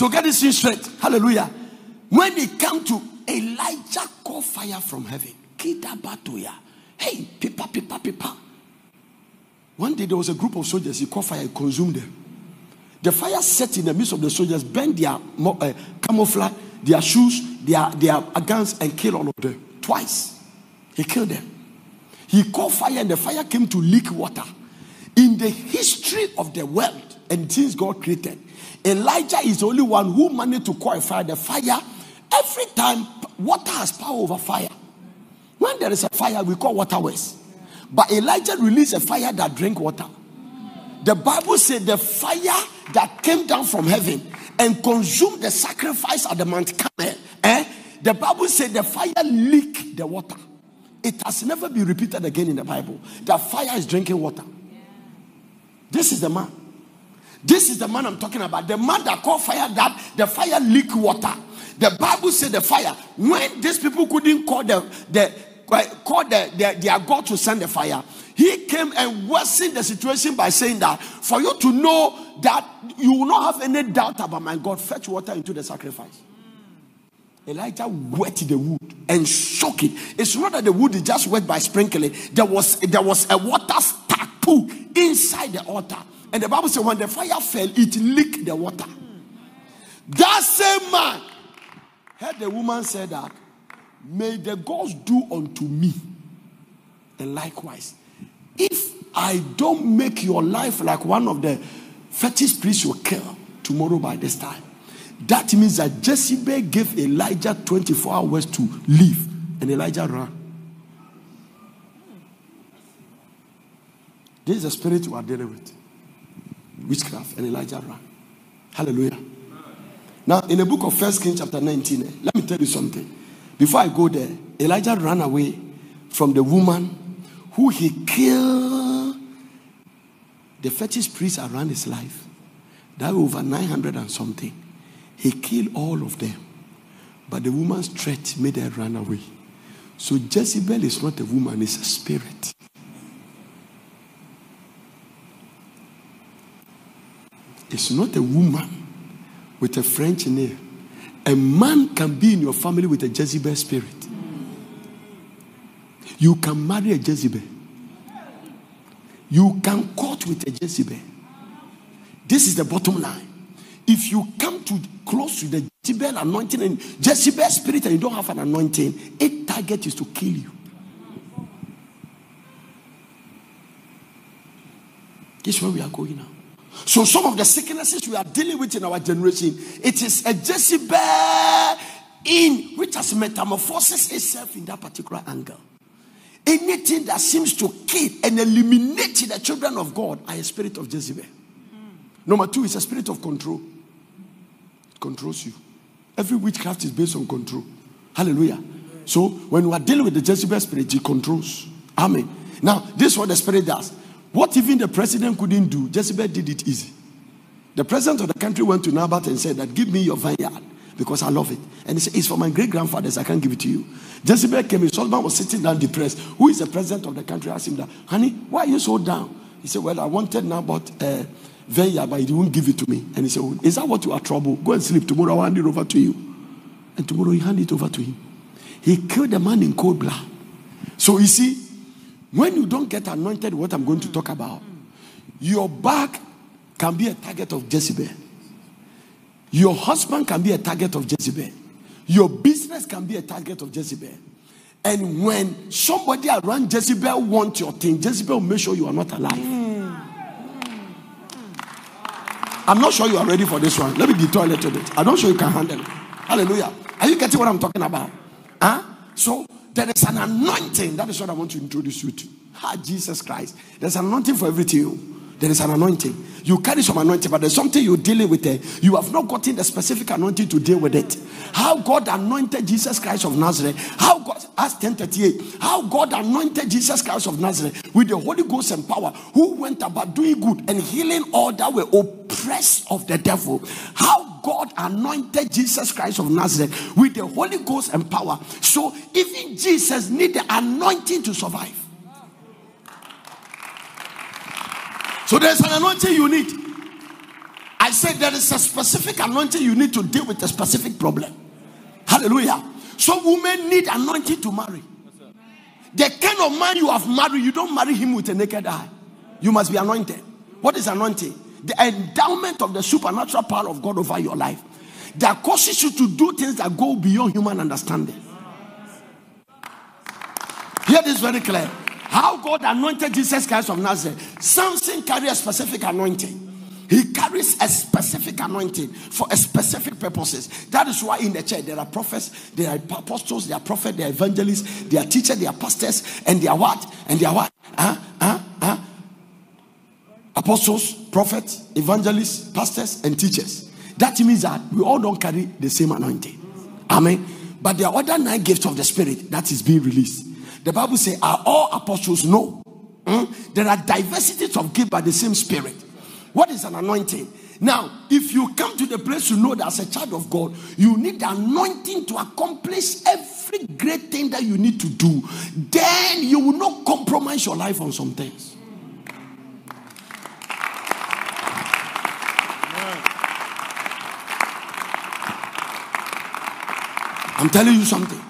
So get this thing straight. Hallelujah. When it come to Elijah, call fire from heaven. Kidabatoya. Hey, pipa. One day there was a group of soldiers. He called fire, he consumed them. The fire set in the midst of the soldiers, burned their camouflage, their shoes, their guns, and killed all of them. Twice. He killed them. He called fire, and the fire came to leak water. In the history of the world and things God created, Elijah is the only one who managed to call fire. The fire, every time, water has power over fire. When there is a fire, we call water waste. But Elijah released a fire that drank water. The Bible said the fire that came down from heaven and consumed the sacrifice at the Mount Carmel. The Bible said the fire leaked the water. It has never been repeated again in the Bible. The fire is drinking water. This is the man. This is the man I'm talking about. The man that called fire, that the fire leaked water. The Bible said the fire, when these people couldn't call their God to send the fire, he came and worsened the situation by saying that for you to know that you will not have any doubt about my God, fetch water into the sacrifice. Elijah wet the wood and shook it. It's not that the wood is just wet by sprinkling. There was a water stack pool inside the altar. And the Bible says when the fire fell, it leaked the water. That same man heard the woman say that, may the gods do unto me, and likewise, if I don't make your life like one of the fetish priests you kill tomorrow by this time. That means that Jezebel gave Elijah 24 hours to leave, and Elijah ran. This is the spirit we are dealing with. Witchcraft, and Elijah ran. Hallelujah. Now, in the book of 1 Kings chapter 19, let me tell you something. Before I go there, Elijah ran away from the woman who he killed. The fetish priest around his life. There were over 900 and something. He killed all of them. But the woman's threat made her run away. So Jezebel is not a woman, it's a spirit. It's not a woman with a French name. A man can be in your family with a Jezebel spirit. You can marry a Jezebel. You can court with a Jezebel. This is the bottom line. If you come too close to the Jezebel anointing and Jezebel spirit and you don't have an anointing, its target is to kill you. This is where we are going now. So some of the sicknesses we are dealing with in our generation, it is a Jezebel in which has metamorphosed itself in that particular angle. Anything that seems to kill and eliminate the children of God are a spirit of Jezebel. Number two is a spirit of control. It controls you. Every witchcraft is based on control. Hallelujah. So when we are dealing with the Jezebel spirit, it controls. Amen. Now, this is what the spirit does. What even the president couldn't do, Jezebel did it easy. The president of the country went to Naboth and said that, give me your vineyard because I love it. And he said, it's for my great-grandfathers, I can't give it to you. Jezebel came, his husband was sitting down depressed. Who is the president of the country? Asked him that, honey, why are you so down? He said, well, I wanted Naboth vineyard, but he won't give it to me. And he said, oh, is that what you are troubled? Go and sleep. Tomorrow I'll hand it over to you. And tomorrow he handed it over to him. He killed the man in cold blood. So you see, when you don't get anointed, what I'm going to talk about, your back can be a target of Jezebel. Your husband can be a target of Jezebel. Your business can be a target of Jezebel. And when somebody around Jezebel wants your thing, Jezebel will make sure you are not alive. I'm not sure you are ready for this one. Let me detour a little bit. I'm not sure you can handle it. Hallelujah. Are you getting what I'm talking about? So there is an anointing. That is what I want to introduce you to. Jesus Christ. There's an anointing for everything. There is an anointing. You carry some anointing, but there's something you're dealing with there. You have not gotten the specific anointing to deal with it. How God anointed Jesus Christ of Nazareth. How God, Acts 10:38. How God anointed Jesus Christ of Nazareth with the Holy Ghost and power, who went about doing good and healing all that were oppressed of the devil. How God anointed Jesus Christ of Nazareth with the Holy Ghost and power. So even Jesus needed the anointing to survive. So there's an anointing you need. I said there is a specific anointing you need to deal with a specific problem. Hallelujah. So women need anointing to marry. The kind of man you have married, you don't marry him with a naked eye. You must be anointed. What is anointing? The endowment of the supernatural power of God over your life that causes you to do things that go beyond human understanding. Hear this very clear. How God anointed Jesus Christ of Nazareth. Samson carries a specific anointing. He carries a specific anointing for a specific purposes. That is why in the church there are prophets, there are apostles, there are prophets, there are evangelists, there are teachers, there are pastors, and they are what? And they are what? Apostles, prophets, evangelists, pastors, and teachers. That means that we all don't carry the same anointing. Amen. But there are other 9 gifts of the Spirit that is being released. The Bible says, are all apostles? No. There are diversities of gifts by the same Spirit. What is an anointing? Now, if you come to the place you know that as a child of God, you need the anointing to accomplish every great thing that you need to do. Then you will not compromise your life on some things. I'm telling you something.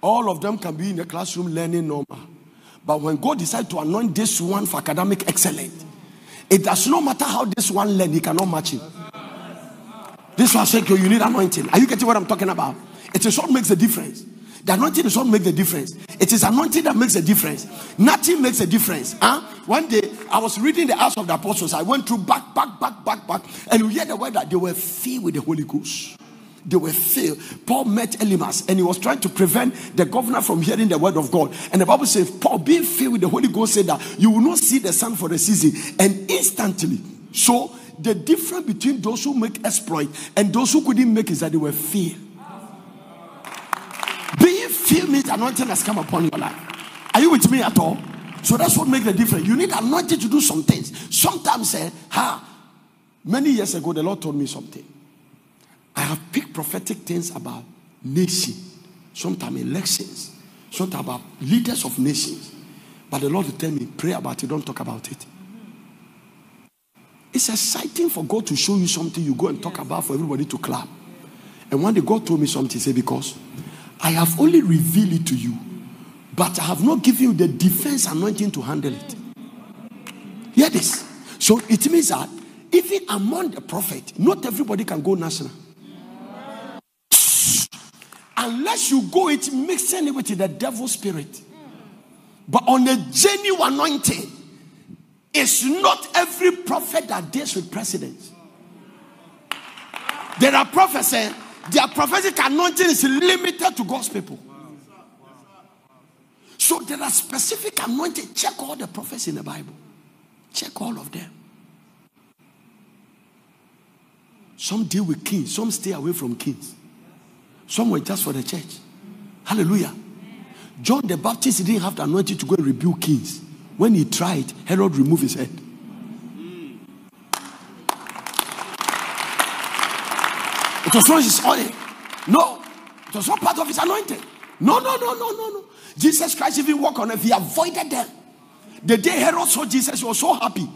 All of them can be in the classroom learning normal. But when God decides to anoint this one for academic excellence, it does not matter how this one learns, he cannot match him. This one says you need anointing. Are you getting what I'm talking about? It is what makes the difference. The anointing is what makes the difference. It is anointing that makes a difference. Nothing makes a difference. One day, I was reading the Acts of the Apostles. I went through back. And you hear the word that they were filled with the Holy Ghost. They were filled. Paul met Elymas and he was trying to prevent the governor from hearing the word of God. And the Bible says, Paul being filled with the Holy Ghost said that you will not see the sun for a season. And instantly, so the difference between those who make exploit and those who couldn't make is that they were filled. Being filled means anointing has come upon your life. Are you with me at all? So that's what makes the difference. You need anointing to do some things. Sometimes, many years ago, the Lord told me something. I have picked prophetic things about nations, sometimes elections, sometimes about leaders of nations. But the Lord will tell me, pray about it, don't talk about it. It's exciting for God to show you something you go and talk about for everybody to clap. And one day God told me something, he said, because I have only revealed it to you, but I have not given you the defense anointing to handle it. Hear this. So it means that even among the prophet, not everybody can go national. Unless you go it mixing it with the devil's spirit. But on a genuine anointing, it's not every prophet that deals with presidents. There are prophets, their prophetic anointing is limited to God's people. So there are specific anointing. Check all the prophets in the Bible. Check all of them. Some deal with kings, some stay away from kings. Some were just for the church. Hallelujah. John the Baptist didn't have the anointing to go and rebuke kings. When he tried, Herod removed his head. It was not his oil. No. It was not part of his anointing. No. Jesus Christ even walked on earth. He avoided them. The day Herod saw Jesus, he was so happy.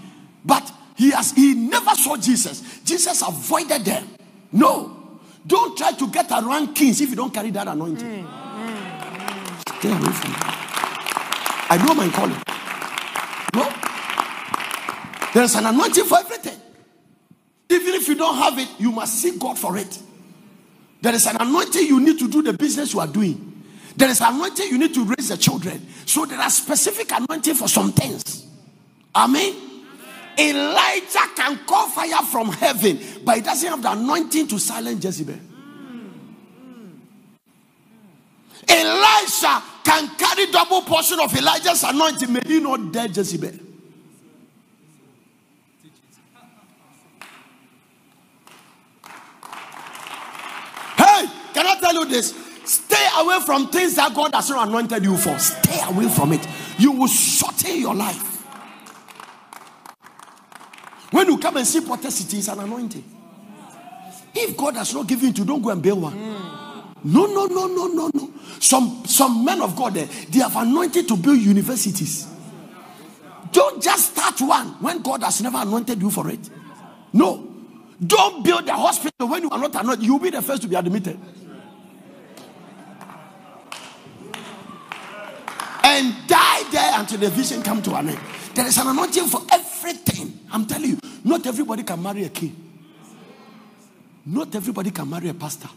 But he never saw Jesus. Jesus avoided them. No. Don't try to get around kings if you don't carry that anointing. Stay away from it. I know my calling. No. There's an anointing for everything. Even if you don't have it, you must seek God for it. There is an anointing you need to do the business you are doing. There is an anointing you need to raise the children. So there are specific anointing for some things. Amen. Elijah can call fire from heaven, but he doesn't have the anointing to silence Jezebel. Elisha can carry double portion of Elijah's anointing, may he not dare Jezebel. Hey, can I tell you this? Stay away from things that God has not anointed you for. Stay away from it. You will shorten your life. When you come and see Potter City, it's an anointing. If God has not given you, don't go and build one. No. Some men of God, they have anointed to build universities. Don't just start one when God has never anointed you for it. No. Don't build a hospital when you are not anointed. You'll be the first to be admitted. And die there until the vision come to an end. There is an anointing for everything. I'm telling you, not everybody can marry a king. Not everybody can marry a pastor.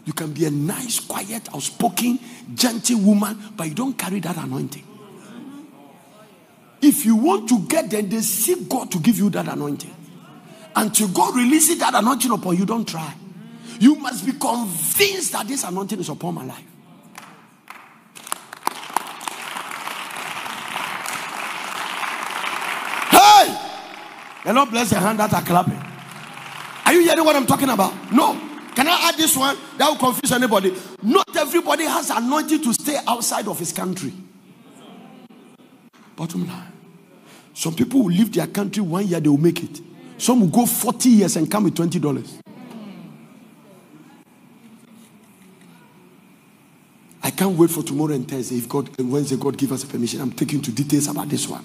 You can be a nice, quiet, outspoken, gentle woman, but you don't carry that anointing. If you want to get there, then seek God to give you that anointing. Until God releases that anointing upon you, don't try. You must be convinced that this anointing is upon my life. The Lord bless the hand that are clapping. Are you hearing what I'm talking about? No. Can I add this one? That will confuse anybody. Not everybody has anointing to stay outside of his country. Bottom line. Some people will leave their country 1 year, they will make it. Some will go 40 years and come with $20. I can't wait for tomorrow and Thursday. If God and Wednesday God give us a permission, I'm taking to details about this one.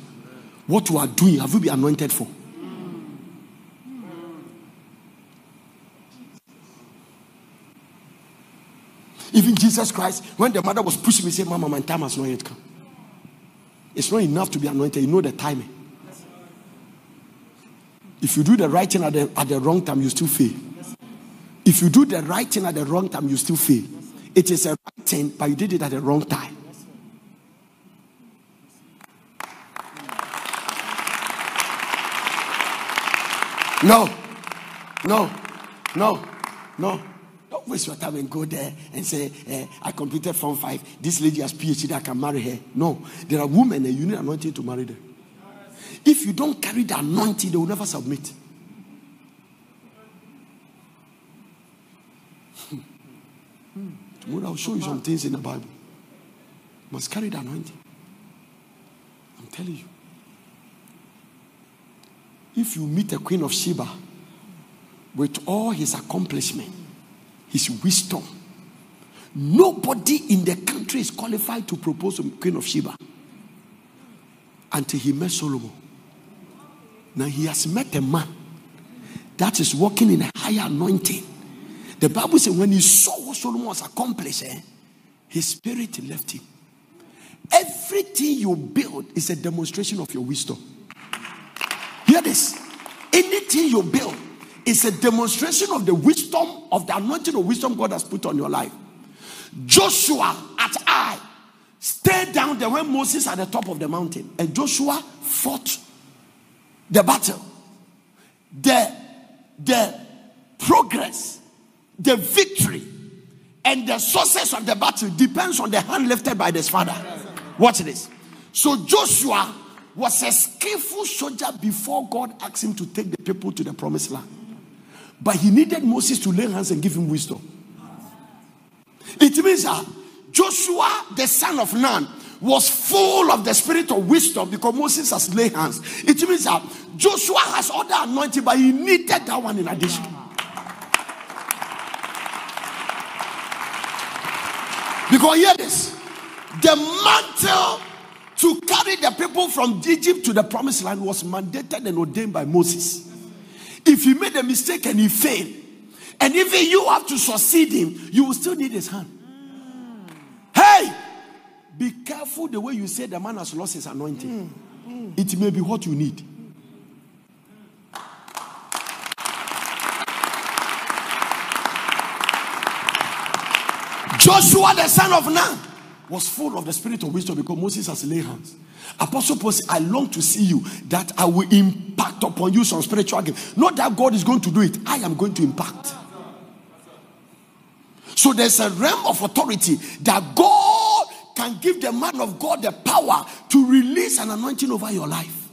What you are doing, have you been anointed for? Even Jesus Christ, when the mother was pushing me, said, Mama, my time has not yet come. It's not enough to be anointed. You know the timing. If you do the right thing at the wrong time, you still fail. If you do the right thing at the wrong time, you still fail. It is a right thing, but you did it at the wrong time. No. Don't waste your time and go there and say, I completed Form 5. This lady has PhD, I can marry her. No. There are women and you need anointing to marry them. If you don't carry the anointing, they will never submit. Tomorrow I'll show you some things in the Bible. You must carry the anointing. I'm telling you. If you meet a Queen of Sheba with all his accomplishment, his wisdom, nobody in the country is qualified to propose to Queen of Sheba until he met Solomon. Now he has met a man that is walking in a higher anointing. The Bible says when he saw what Solomon was accomplishing, his spirit left him. Everything you build is a demonstration of your wisdom. Hear this. Anything you build is a demonstration of the wisdom, of the anointing of wisdom God has put on your life. Joshua at Ai stayed down there when Moses at the top of the mountain, and Joshua fought the battle. The progress, the victory, and the success of the battle depends on the hand lifted by his father. Watch this. So Joshua was a skillful soldier before God asked him to take the people to the promised land. But he needed Moses to lay hands and give him wisdom. It means that Joshua, the son of Nun, was full of the spirit of wisdom because Moses has laid hands. It means that Joshua has all the anointing, but he needed that one in addition. Because hear this. The mantle to carry the people from Egypt to the promised land was mandated and ordained by Moses. If he made a mistake and he failed, and even you have to succeed him, you will still need his hand. Hey, be careful the way you say the man has lost his anointing. It may be what you need. Joshua, the son of Nun, was full of the spirit of wisdom because Moses has laid hands. Apostle Paul said, I long to see you, that I will impact upon you some spiritual gift. Not that God is going to do it, I am going to impact. So there's a realm of authority that God can give the man of God the power to release an anointing over your life.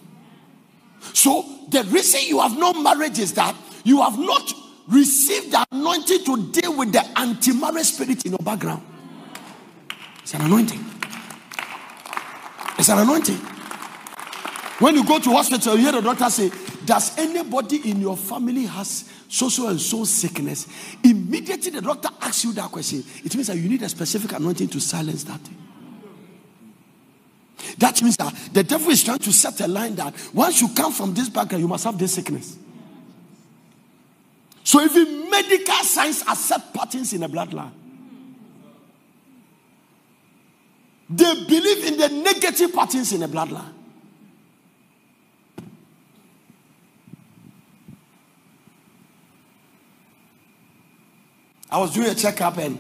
So the reason you have no marriage is that you have not received the anointing to deal with the anti-marriage spirit in your background. It's an anointing. It's an anointing. When you go to hospital, you hear the doctor say, does anybody in your family has so and so sickness? Immediately the doctor asks you that question. It means that you need a specific anointing to silence that thing. That means that the devil is trying to set a line that once you come from this background, you must have this sickness. So even medical science accept patterns in the bloodline. They believe in the negative patterns in the bloodline. I was doing a checkup and